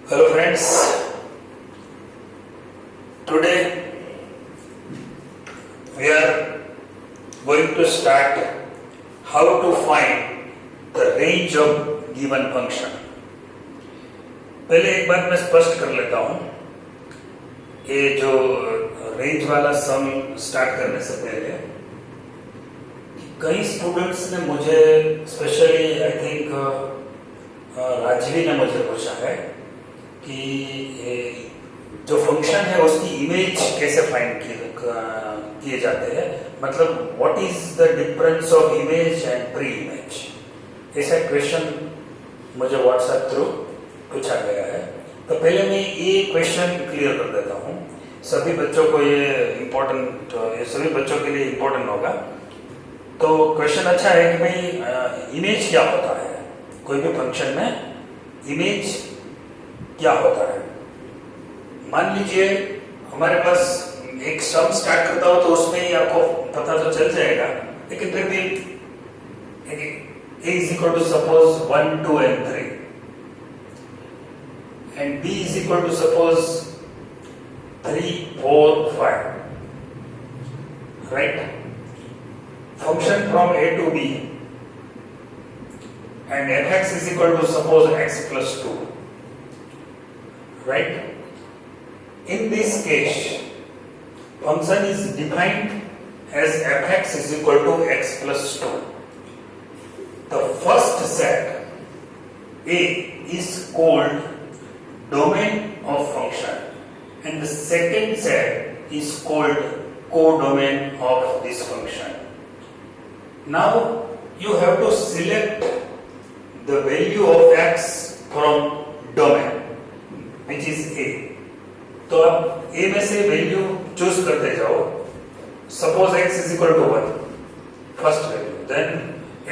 Hello friends, today we are going to start how to find the range of given function. पहले एक बात मैं स्पष्ट कर लेता हूं कि जो रेंज वाला सम स्टार्ट करने से पहले कई स्टूडेंट्स ने मुझे स्पेशली आई थिंक राजवी ने मुझे पूछा है कि जो फंक्शन है उसकी इमेज कैसे फाइंड किए जाते हैं, मतलब what is the difference of image and pre image, ऐसा क्वेश्चन मुझे व्हाट्सएप थ्रू पूछा गया है। तो पहले मैं ये क्वेश्चन क्लियर कर देता हूँ, सभी बच्चों को ये सभी बच्चों के लिए इम्पोर्टेंट होगा। तो क्वेश्चन अच्छा है कि भाई इमेज क्या होता है, कोई भी फंक्शन में इमेज क्या होता है। मान लीजिए हमारे पास एक सम स्टार्ट करता हो तो उसमें ही आपको पता तो चल जाएगा, लेकिन फिर भी a is equal to suppose 1, 2 and 3 and b is equal to suppose 3, 4, 5, right? Function from a to b and fx is equal to suppose x plus 2, right? In this case, function is defined as fx is equal to x plus 2. The first set A is called domain of function and the second set is called codomain of this function. Now you have to select the value of x from domain which is A. तो आप A में से value choose करते जाओ। Suppose x is equal to 1 first value, then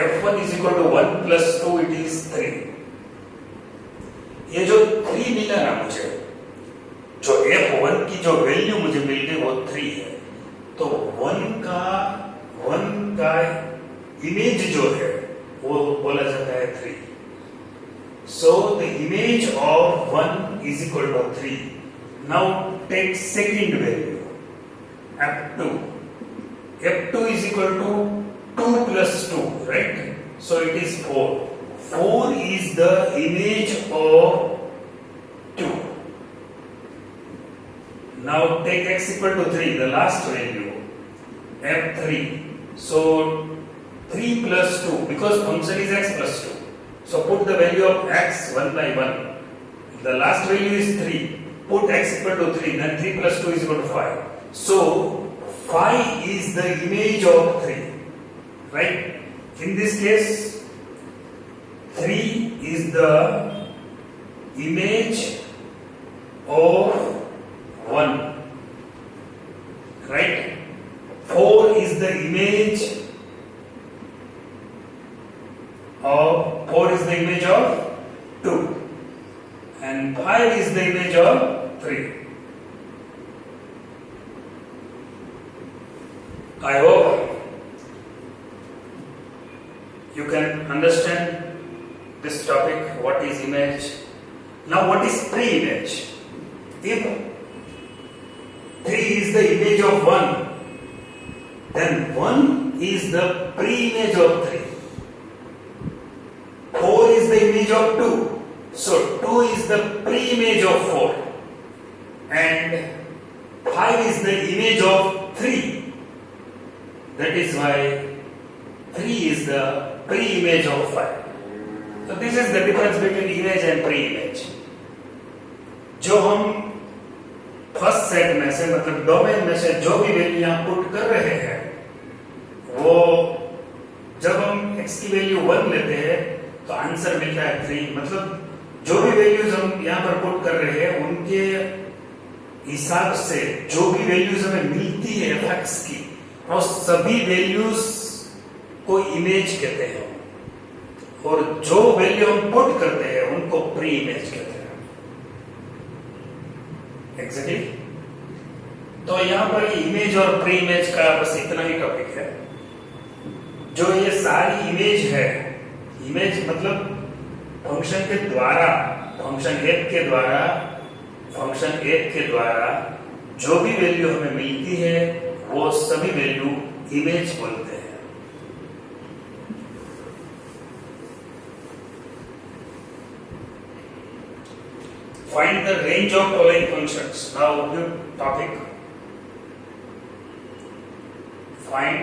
f1 is equal to 1 plus 2 it is 3। ये जो 3 मिला ना मुझे, जो f1 की जो वैल्यू मुझे मिल गई वो 3 है, तो 1 का इमेज जो है वो बोला जाता है 3। So the image of 1 is equal to 3. Now take second value f2. F2 is equal to 2 plus 2, right? So it is 4. 4 is the image of 2. Now take x equal to 3, the last value f3. So 3 plus 2, because function is x plus 2. So put the value of x 1 by 1. The last value is 3. Put x equal to 3. Then 3 plus 2 is equal to 5. So 5 is the image of 3. Right? In this case, 3 is the image of 1. Right? 4 is the image of 2 and 5 is the image of 3. I hope you can understand this topic, what is image. Now what is pre-image? If 3 is the image of 1, then 1 is the pre-image of 3. 4 is the image of 2. So 2 is the pre-image of 4. And 5 is the image of 3. That is why 3 is the pre-image of 5. So this is the difference between image and pre-image. जो हम first set में से, मतलब domain में से जो भी value यहाँ पुट कर रहे हैं, वो जब हम x की वैल्यू 1 लेते हैं तो आंसर मिलता है 3। मतलब जो भी वैल्यूज हम यहाँ पर पुट कर रहे हैं उनके हिसाब से जो भी वैल्यूज हमें मिलती है fx की, और सभी वैल्यूज को इमेज कहते हैं, और जो वैल्यू हम पुट करते हैं उनको प्री इमेज कहते हैं। एग्जैक्टली। तो यहाँ पर इमेज और प्री इमेज का बस इतना ही टॉपिक है। जो ये सारी इमेज है, इमेज मतलब फंक्शन के द्वारा फंक्शन एफ के द्वारा जो भी वैल्यू हमें मिलती है वो सभी वैल्यू इमेज बोलते हैं। Find the range of following functions. Now, new topic. Find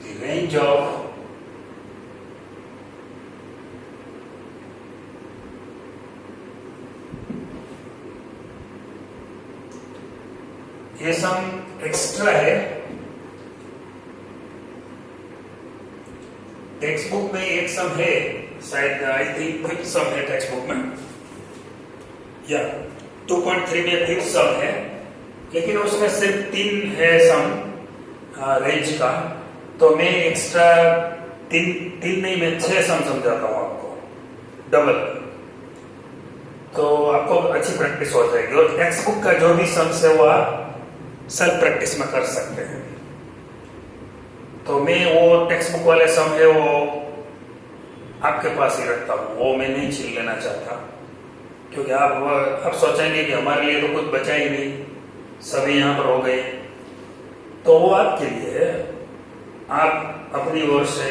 the range of ये सम एक्स्ट्रा है, टेक्स्ट बुक में एक सम है, शायद आई थिंक फिफ्थ सम है टेक्स्ट बुक में, या 2.3 में फिफ्थ सम है, लेकिन उसमें सिर्फ 3 है सम रेंज का, तो मैं एक्स्ट्रा 3 नहीं, मैं 6 सम समझाता हूँ आपको डबल, तो आपको अच्छी प्रैक्टिस हो जाएगी। और टेक्स्ट बुक का जो भी सम्स है वो आप सेल्फ प्रैक्टिस में कर सकते हैं। तो मैं वो टेक्स्ट बुक वाले सम है वो आपके पास ही रखता हूँ, वो मैं नहीं छीन लेना चाहता, क्योंकि आप सोचेंगे कि हमारे लिए तो कुछ बचा ही नहीं, सभी यहाँ पर हो गए, तो वो आपके लिए है। आप अपनी ओर से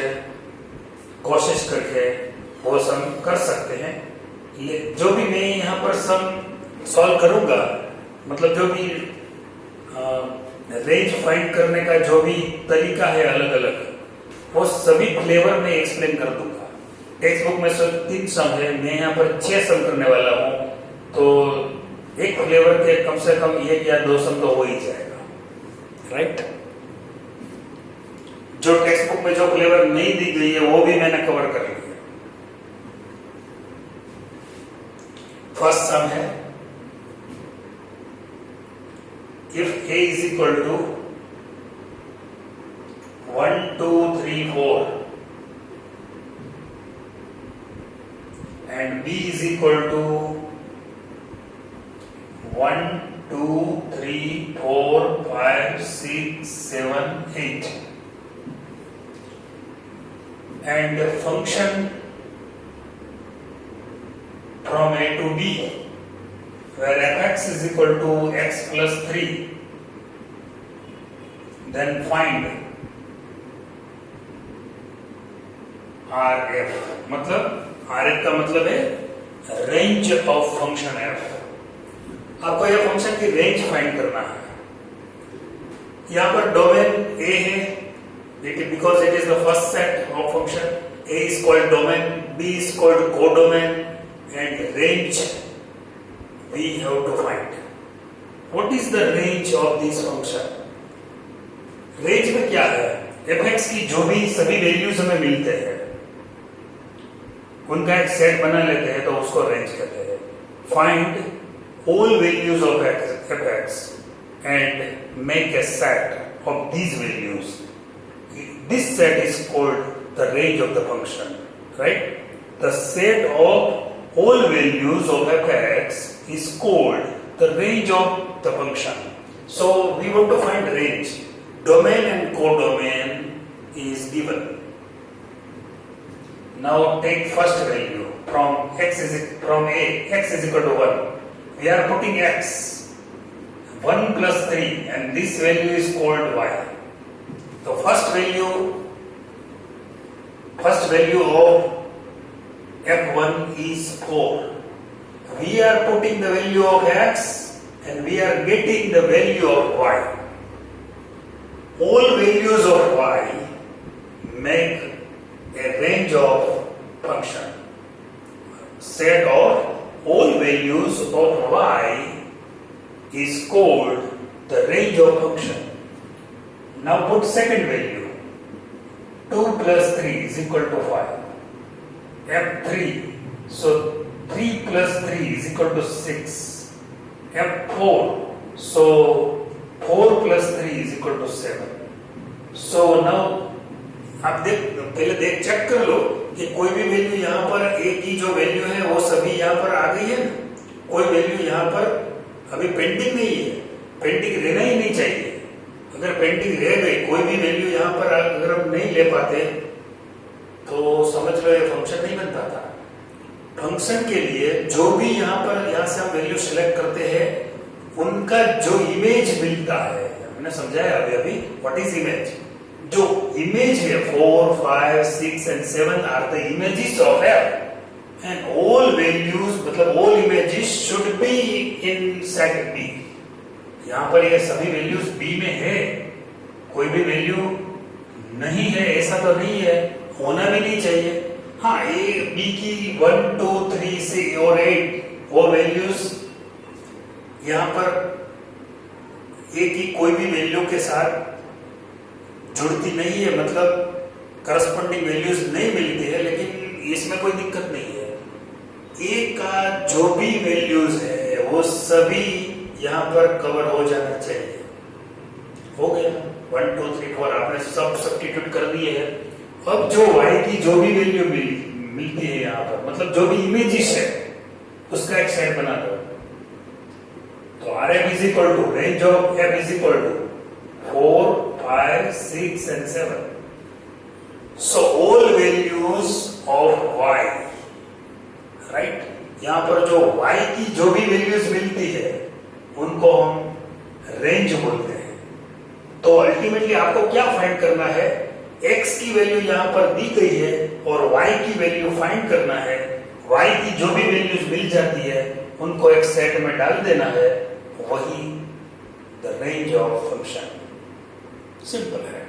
कोशिश करके वो सम कर सकते हैं। जो भी मैं यहाँ पर सम सॉल्व करूंगा, मतलब जो भी रेंज फाइंड करने का जो भी तरीका है अलग अलग, वो सभी फ्लेवर में एक्सप्लेन कर दूंगा। टेक्स्ट बुक में सिर्फ 3 सम है, मैं यहाँ पर 6 सम करने वाला हूँ, तो एक फ्लेवर के कम से कम 1 या 2 सम तो हो ही जाएगा, राइट। जो टेक्स्ट बुक में जो फ्लेवर नहीं दी गई है वो भी मैंने कवर कर लिया। फर्स्ट सम है, if a is equal to 1 2 3 4 and b is equal to 1 2 3 4 5 6 7 8 and the function from a to b where fx is equal to x plus 3, then find rf, मतलब rf का मतलब है रेंज ऑफ फंक्शन f। आपको यह function की range find करना है। यहाँ पर डोमेन a है, because it is the first set of function, a is called domain, b is called codomain, and range we have to find. What is the range of this function? Range में क्या है? fx की जो भी सभी values हमें मिलते हैं उनका एक सेट बना लेते हैं, तो उसको रेंज कहते हैं। Find all values of fx and make a set of these values. This set is called the range of the function, right? The set of all values of fx is called the range of the function. So we want to find range. Domain and codomain is given. Now take first value from a, x is equal to 1. We are putting x 1 plus 3 and this value is called y. The first value of f1 is 4. We are putting the value of x and we are getting the value of y. All values of y make a range of function. Set of all values of y is called the range of function. Now put second value. 2 plus 3 is equal to 5. F3, so 3 plus 3 is equal to 6. F4, so 4 plus 3 is equal to 7. So now आप पहले check कर लो कि कोई भी value यहाँ पर a की जो वैल्यू है वो सभी यहाँ पर आ गई है ना, कोई वैल्यू यहाँ पर अभी पेंडिंग नहीं है, पेंडिंग रहना ही नहीं चाहिए। अगर पेंडिंग रह गई, कोई भी वैल्यू यहाँ पर अगर हम नहीं ले पाते तो समझ लो ये फंक्शन नहीं बनता था। फंक्शन के लिए जो भी यहाँ से हम वैल्यू सिलेक्ट करते हैं उनका जो इमेज मिलता है, हमने समझाया अभी व्हाट इज इमेज। जो इमेज है 4, 5, 6 and 7 are the images of F and all values मतलब all images should be in set B. यहाँ पर ये सभी वैल्यूज बी में है, कोई भी वैल्यू नहीं है ऐसा तो नहीं है, होना भी नहीं चाहिए। हाँ, ए बी की 1, 2, 3 से और 8 वो वैल्यूज यहाँ पर ए की कोई भी वैल्यू के साथ जुड़ती नहीं है, मतलब करस्पॉन्डिंग वैल्यूज नहीं मिलती है, लेकिन इसमें कोई दिक्कत नहीं है। ए का जो भी वैल्यूज है वो सभी यहाँ पर कवर हो जाना चाहिए। हो गया 1, 2, 3, 4 आपने सब सब्स्टिट्यूट कर दिए है। अब जो y की जो भी वैल्यू मिलती है यहाँ पर, मतलब जो भी इमेजेस है उसका एक सेट बना दो। तो R F is equal to range of F is equal to 4, 5, 6 and 7. So all values of y, right? यहाँ पर जो y की जो भी वैल्यूज मिलती है उनको हम रेंज बोलते हैं। तो अल्टीमेटली आपको क्या फाइंड करना है, x की वैल्यू यहाँ पर दी गई है और y की वैल्यू फाइंड करना है। y की जो भी वैल्यूज मिल जाती है उनको एक सेट में डाल देना है, वही the range of function. Simple है,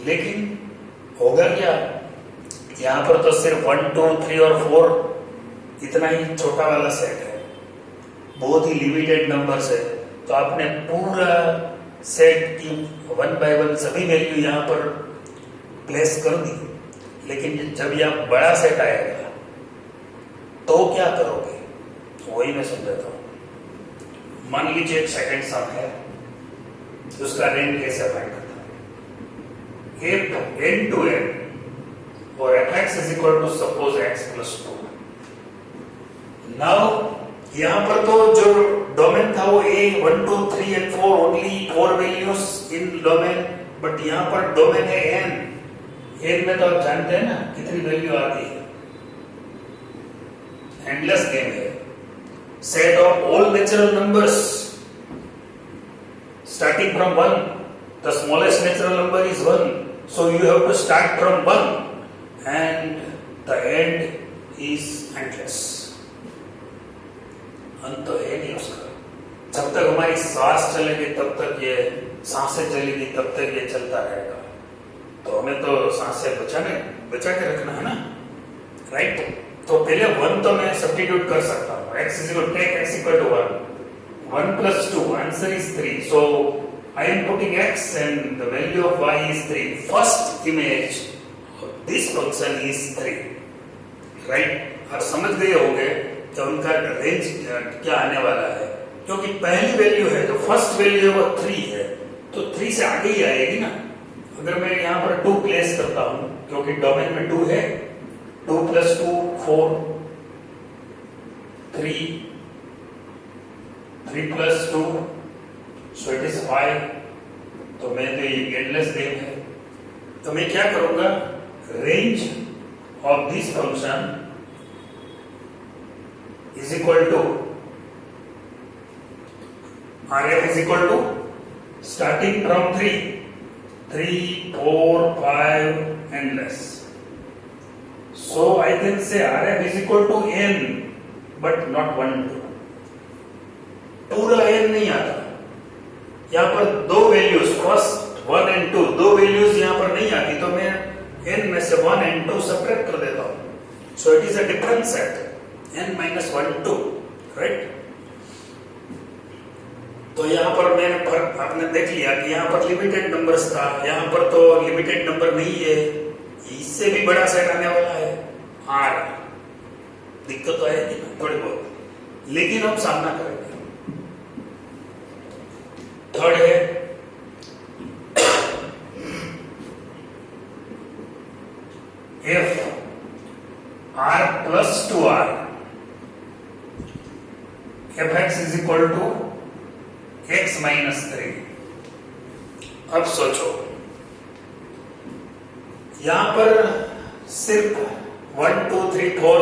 लेकिन होगा क्या, यहाँ पर तो सिर्फ 1, 2, 3 और 4 इतना ही छोटा वाला सेट है, बहुत ही लिमिटेड नंबर्स है। तो आपने पूरा सेट की 1 बाय 1 सभी वैल्यू यहाँ पर प्लेस कर दी, लेकिन जब यह बड़ा सेट आएगा तो क्या करोगे, वही मैं समझाता हूँ। मान लीजिए एक सेकंड सम है, उसका रेंज कैसे फाइंड करता है, if n to n और fx is equal to suppose x plus 2। Now यहाँ पर तो जो डोमेन था वो a 1, 2, 3 and 4 only 4 values in domain, but यहाँ पर डोमेन है n में तो आप जानते हैं ना कितनी वैल्यू आती है, एंडलेस गेम है। Set of all natural numbers starting from 1, the smallest natural number is 1, so you have to start from 1 and the end is endless। अंत तो है नहीं उसका, जब तक हमारी सांस चलेगी तब तक ये, सांसें चलेगी तब तक ये चलता रहेगा। तो हमें तो सांस से बचा के रखना है ना, राइट। तो पहले 1 तो मैं सब्स्टिट्यूट कर सकता हूँ, x is equal to take x equal to 1, 1 plus 2, answer is 3. So I am putting x and the value of y is 3. First image of this function is 3, right? आप समझ गए होंगे कि उनका रेंज क्या आने वाला है, क्योंकि पहली वैल्यू है जो फर्स्ट वैल्यू है वो 3 है, तो 3 से आगे ही आएगी ना। अगर मैं यहाँ पर 2 प्लेस करता हूँ, क्योंकि डोमेन में 2 है, 2 plus 2 4, 3 plus 2 so it is 5। तो मैं तो ये एंडलेस गेम है, तो मैं क्या करूंगा, range of this function is equal to R F is equal to starting from 3, 4, 5 endless. So I can say Rf is equal to n, but not 1, 2। पूरा n नहीं आता, यहाँ पर 2 वैल्यूज फर्स्ट 1 and 2, 2 वैल्यूज यहाँ पर नहीं आती, तो मैं n में से 1 and 2 सब्ट्रैक्ट कर देता हूँ। So it is a different set, n minus 1, 2, right? तो यहाँ पर मैंने फर्क आपने देख लिया कि यहाँ पर लिमिटेड नंबर्स था, यहाँ पर तो लिमिटेड नंबर नहीं है, इससे भी बड़ा सेट आने वाला है R। दिक्कत तो आएगी ना थोड़ी बहुत, लेकिन हम सामना करेंगे। थर्ड है if R plus 2R fx is equal to x minus 3। अब सोचो, यहां पर सिर्फ 1 2 3 4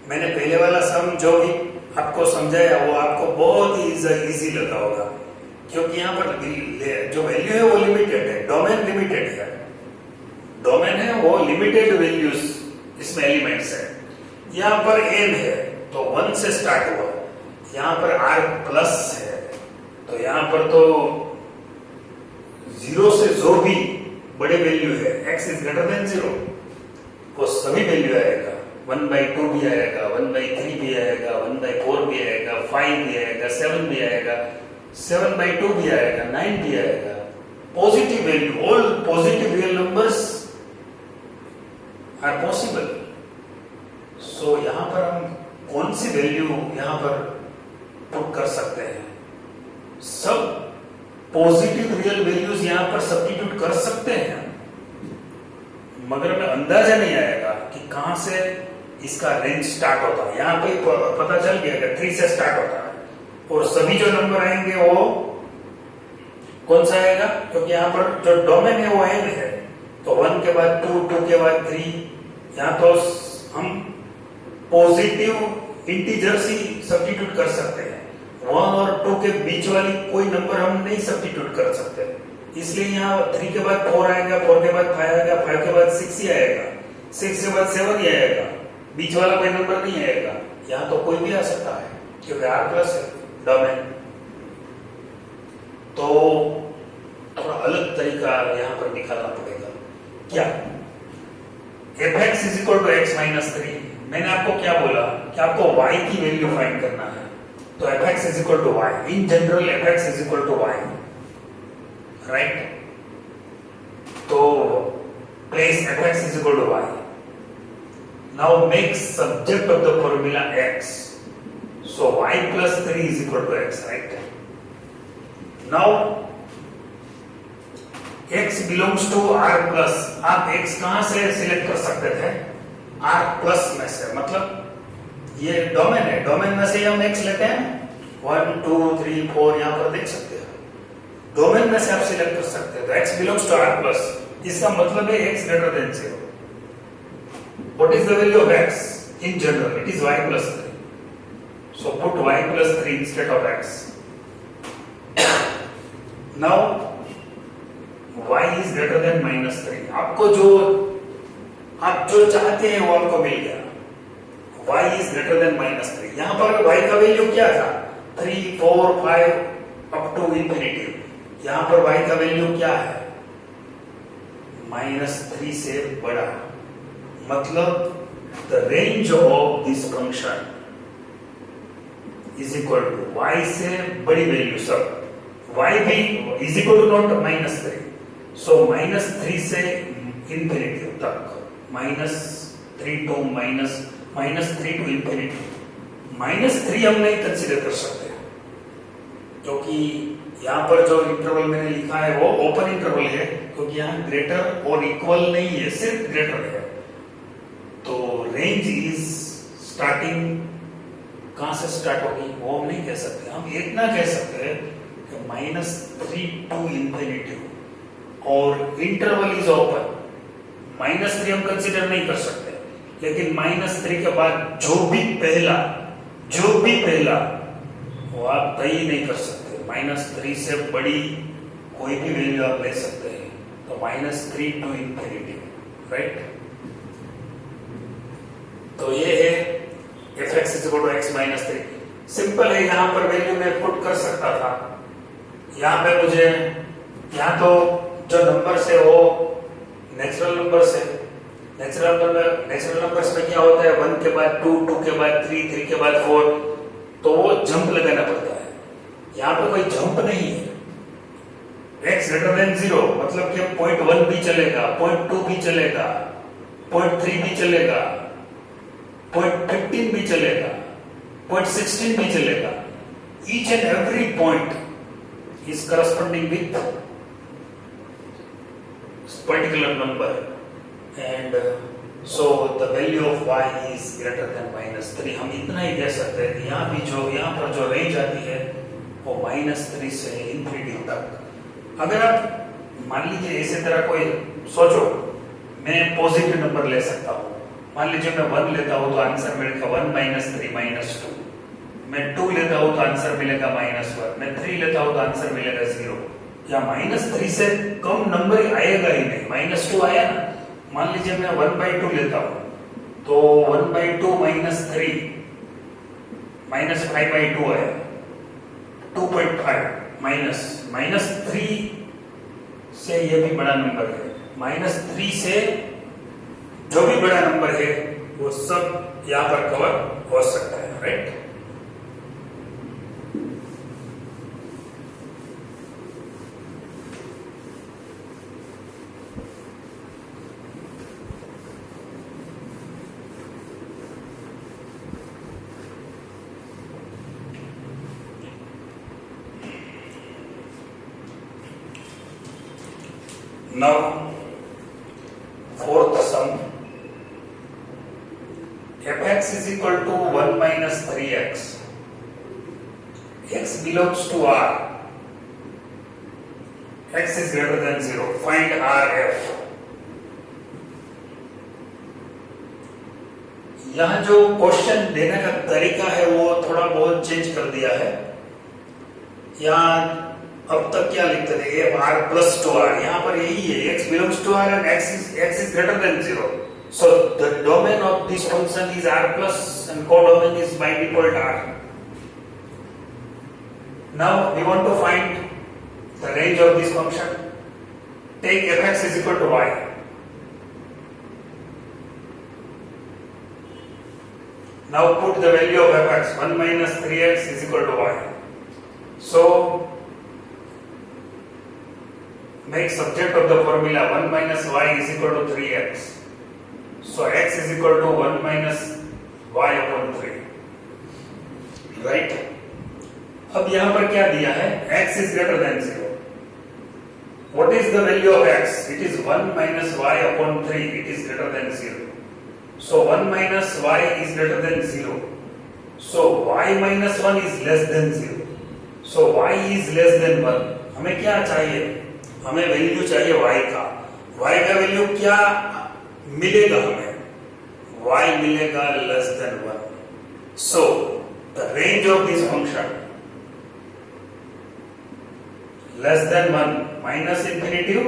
मैंने पहले वाला सम जो भी आपको समझाया वो आपको बहुत ही इजी लगा होगा, क्योंकि यहाँ पर जो वैल्यू है वो लिमिटेड है, डोमेन लिमिटेड है, डोमेन है वो लिमिटेड वैल्यूज इसमें एलिमेंट्स है। यहाँ पर n है तो 1 से स्टार्ट हुआ, यहाँ पर r प्लस है तो यहाँ पर तो 0 से जो भी बड़े वैल्यू है x इज ग्रेटर देन 0 वो सभी वैल्यू आएगा, 1/2 भी आएगा, 1/3 भी आएगा, 1/4 भी आएगा, 5 भी आएगा, 7 भी आएगा, 7/2 भी आएगा, 9 भी आएगा। Positive value, all positive real numbers are possible. So यहां पर हम कौन सी वैल्यू यहां पर पुट कर सकते हैं? सब पॉजिटिव रियल वैल्यूज यहां पर सब्स्टिट्यूट कर सकते हैं, मगर हमें अंदाजा नहीं आएगा कि कहां से इसका रेंज स्टार्ट होता है। यहाँ पे पता चल गया कि 3 से स्टार्ट होता है और सभी जो नंबर आएंगे वो कौन सा आएगा, क्योंकि यहाँ पर जो डोमेन है वो n है तो 1 के बाद 2, 2 के बाद 3, यहाँ तो हम पॉजिटिव इंटीजर्स ही सब्स्टिट्यूट कर सकते हैं, 1 और 2 के बीच वाली कोई नंबर हम नहीं सब्स्टिट्यूट कर सकते, इसलिए यहाँ 3 के बाद 4 आएगा, 4 के बाद 5 आएगा, 5 के बाद 6 ही आएगा, 6 के बाद 7 ही आएगा, बीच वाला कोई नंबर नहीं आएगा। यहाँ तो कोई भी आ सकता है क्योंकि r प्लस है डोमेन। तो थोड़ा अलग तरीका यहाँ पर निकालना पड़ेगा। क्या fx is equal to x minus 3, मैंने आपको क्या बोला कि आपको y की वैल्यू फाइंड करना है, तो fx is equal to y, in general fx is equal to y, right? तो place fx is equal to y, now make subject of the formula x, so y plus 3 is equal to x, right? Now x belongs to r plus, आप x कहां से select कर सकते थे? r plus में से, मतलब ये डोमेन है, डोमेन में से हम x लेते हैं, 1 2 3 4 यहां पर देख सकते हैं, डोमेन में से आप सिलेक्ट कर सकते हैं, तो x belongs to r plus, इसका मतलब है x greater than 0. What is the value of x? In general, it is y plus 3. So put y plus 3 instead of x. Now, y is greater than minus 3. आपको आप जो चाहते हैं वो आपको मिल गया. y is greater than minus 3. यहाँ पर y का वैल्यू क्या था? 3, 4, 5 up to infinity. यहाँ पर y का वैल्यू क्या है? -3 से बड़ा. मतलब the range of this function is equal to y से बड़ी वैल्यू सब, y भी is equal to not -3, so -3 से इंफिनिटी तक, -3 to infinity, -3 हम नहीं कंसीडर कर सकते क्योंकि यहाँ पर जो इंटरवल मैंने लिखा है वो ओपन इंटरवल है, क्योंकि यहाँ ग्रेटर और इक्वल नहीं है, सिर्फ ग्रेटर है। तो रेंज इज स्टार्टिंग कहां से स्टार्ट होगी वो हम नहीं कह सकते, हम इतना कह सकते हैं कि -3 टू इंफिनिटी, और इंटरवल इज ओपन, -3 हम कंसीडर नहीं कर सकते, लेकिन -3 के बाद जो भी पहला वो आप तय नहीं कर सकते, -3 से बड़ी कोई भी वैल्यू आप ले सकते हैं, तो -3 टू इंफिनिटी, राइट? तो ये है fx is equal to x minus 3. Simple है, यहाँ पर वैल्यू मैं पुट कर सकता था, यहाँ पे मुझे यहाँ तो जो नंबर्स है वो नेचुरल नंबर्स है, नेचुरल नंबर्स में क्या होता है, 1 के बाद 2, 2 के बाद 3, 3 के बाद 4, तो वो जंप लगाना पड़ता है। यहाँ पे कोई जंप नहीं है, x ग्रेटर देन 0 मतलब कि 0.1 भी चलेगा, 0.2 भी चलेगा, 0.3 भी चलेगा, 0.15 भी चलेगा, 0.16 भी चलेगा. Each and every point is corresponding with particular number, and so the value of y is greater than -3. हम इतना ही कह सकते हैं कि यहाँ पर जो रेंज आती है वो -3 से इंफिनिटी तक. अगर आप मान लीजिए इसी तरह कोई सोचो मैं पॉजिटिव नंबर ले सकता हूँ। मान लीजिए मैं 1 लेता हूँ तो आंसर मिलेगा 1 - 3 - 2। मैं 2 लेता हूँ तो आंसर मिलेगा -1। मैं 3 लेता हूँ तो आंसर मिलेगा 0। या -3 से कम नंबर आएगा ही नहीं। -2 आया ना, मान लीजिए मैं 1/2 लेता हूँ तो 1/2 - 3 -5/2 आया, 2.5 -3 से ये भी बड़ा नंबर है। -3 से जो भी बड़ा नंबर है वो सब यहां पर कवर हो सकता है, right. Now, fourth sum, fx is equal to 1 minus 3x. X belongs to R. X is greater than 0. Find RF. यहाँ जो क्वेश्चन देने का तरीका है वो थोड़ा बहुत चेंज कर दिया है। यहाँ अब तक क्या लिखते थे, f r plus 2r, यहाँ पर यही है, x belongs to r and x is greater than 0. So the domain of this function is r plus and codomain is by default r. Now we want to find the range of this function. Take fx is equal to y. Now put the value of fx, 1 minus 3x is equal to y. So make subject of the formula 1 minus y is equal to 3x. So x is equal to 1 minus y upon 3. Right? अब यहां पर क्या दिया है, x is greater than 0. What is the value of x? It is 1 minus y upon 3. It is greater than 0. So 1 minus y is greater than 0. So y minus 1 is less than 0. So y is less than 1. हमें क्या चाहिए? हमें value चाहिए y का। y का value क्या मिलेगा हमें? y मिलेगा less than 1। So the range of this function less than 1 minus infinity to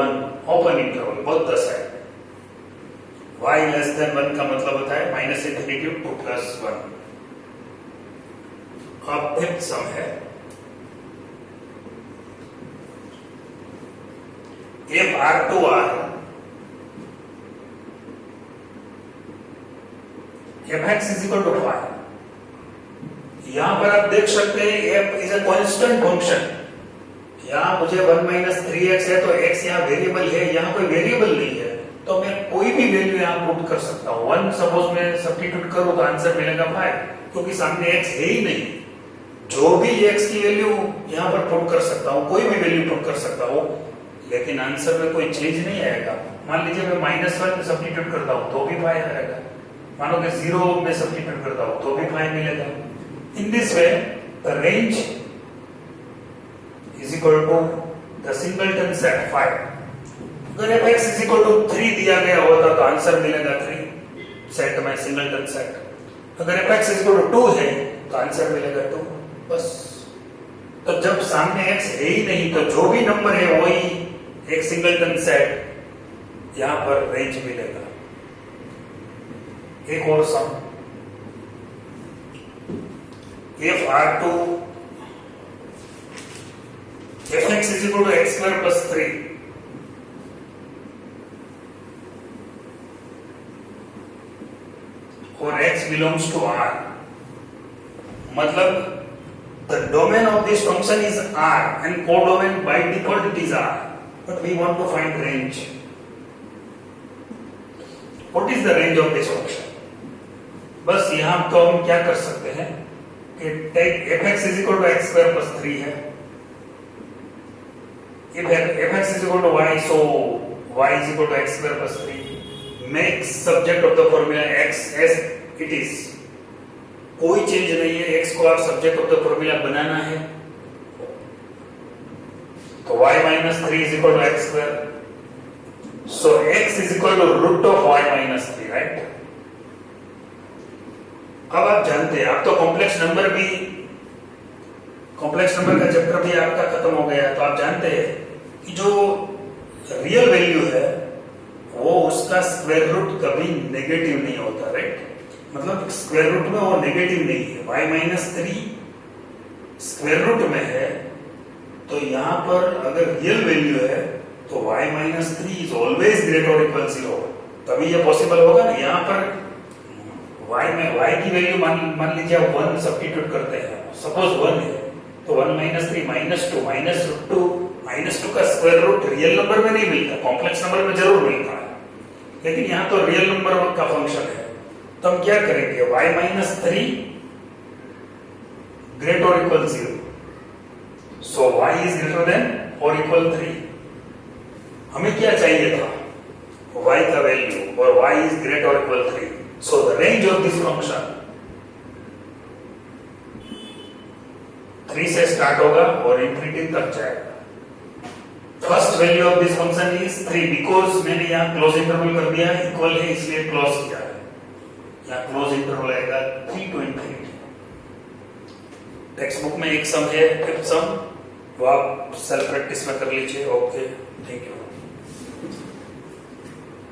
1 open interval both the side. y less than 1 का मतलब होता है माइनस इंफिनिटी टू प्लस 1। अब फिफ्थ सम है, if R2R, fx is equal to 5. यहां पर आप देख सकते हैं f is a constant function. यहां मुझे 1 minus 3x है तो x यहां वेरिएबल है, यहां कोई वेरिएबल नहीं है तो मैं कोई भी वैल्यू यहां पुट कर सकता हूं। 1 सपोज मैं सब्स्टिट्यूट करूं तो आंसर मिलेगा 5, क्योंकि सामने x है ही नहीं। जो भी x की वैल्यू यहां पर पुट कर सकता हूं, कोई भी वैल्यू पुट कर सकता हूं, लेकिन आंसर में कोई चेंज नहीं आएगा। मान लीजिए मैं -1 में सब्स्टिट्यूट करता हूं तो भी 5 आएगा, मानो कि 0 में सब्स्टिट्यूट करता हूं तो भी 5 मिलेगा। In this way the range is equal to the singleton set 5। अगर fx इज इक्वल टू 3 दिया गया होता तो आंसर मिलेगा 3 सेट में सिंगलटन सेट। अगर fx इज इक्वल टू 2 है तो आंसर मिलेगा 2, बस। तो जब सामने x है ही नहीं तो जो भी नंबर है वही एक सिंगलटन सेट, यहां पर रेंज मिलेगा। एक और सम, if R2 fx is equal to x square plus 3, और x belongs to R, मतलब the domain of this function is R and codomain by default it is R. But we want to find range. What is the range of this function? बस यहाँ तो हम क्या कर सकते हैं कि take fx is equal to x square plus 3 है। If fx is equal to y, so y is equal to x square plus 3. Make subject of the formula x as it is. कोई change नहीं है, x को आप subject of the formula बनाना है तो y minus 3 is equal to x square So x is equal to root of y minus 3, right? अब आप जानते हैं, आप तो कॉम्प्लेक्स नंबर का चैप्टर भी आपका खत्म हो गया, तो आप जानते हैं कि जो रियल वैल्यू है वो उसका स्क्वायर रूट कभी नेगेटिव नहीं होता, राइट? मतलब स्क्वायर रूट में वो नेगेटिव नहीं है। y माइनस 3 स्क्वायर रूट में है, तो यहां पर अगर रियल वैल्यू है तो y minus 3 is always greater और इक्वल 0, तभी ये पॉसिबल होगा ना। यहाँ पर y में y की वैल्यू मान लीजिए आप 1 सब्स्टिट्यूट करते हैं, सपोज 1 है, तो 1 माइनस 3 माइनस -2 का स्क्वायर रूट रियल नंबर में नहीं मिलता, कॉम्प्लेक्स नंबर में जरूर मिलता है, लेकिन यहाँ तो रियल नंबर का फंक्शन है, तो हम क्या करेंगे, y माइनस 3 ग्रेटर और equal 0, so y is greater than और इक्वल 3। हमें क्या चाहिए था, y का वैल्यू, और y इज ग्रेटर और equal 3, so the range of this function 3 से स्टार्ट होगा और इंफिनिटी तक जाएगा। First value of this function is 3, because मैंने यहाँ क्लोज इंटरवल कर दिया है, इक्वल है इसलिए क्लोज किया है, यहाँ क्लोज इंटरवल आएगा 3 to इंफिनिटी। टेक्स्ट बुक में एक सम है, फिफ्थ सम, वो आप सेल्फ प्रैक्टिस में कर लीजिए। Okay, thank you.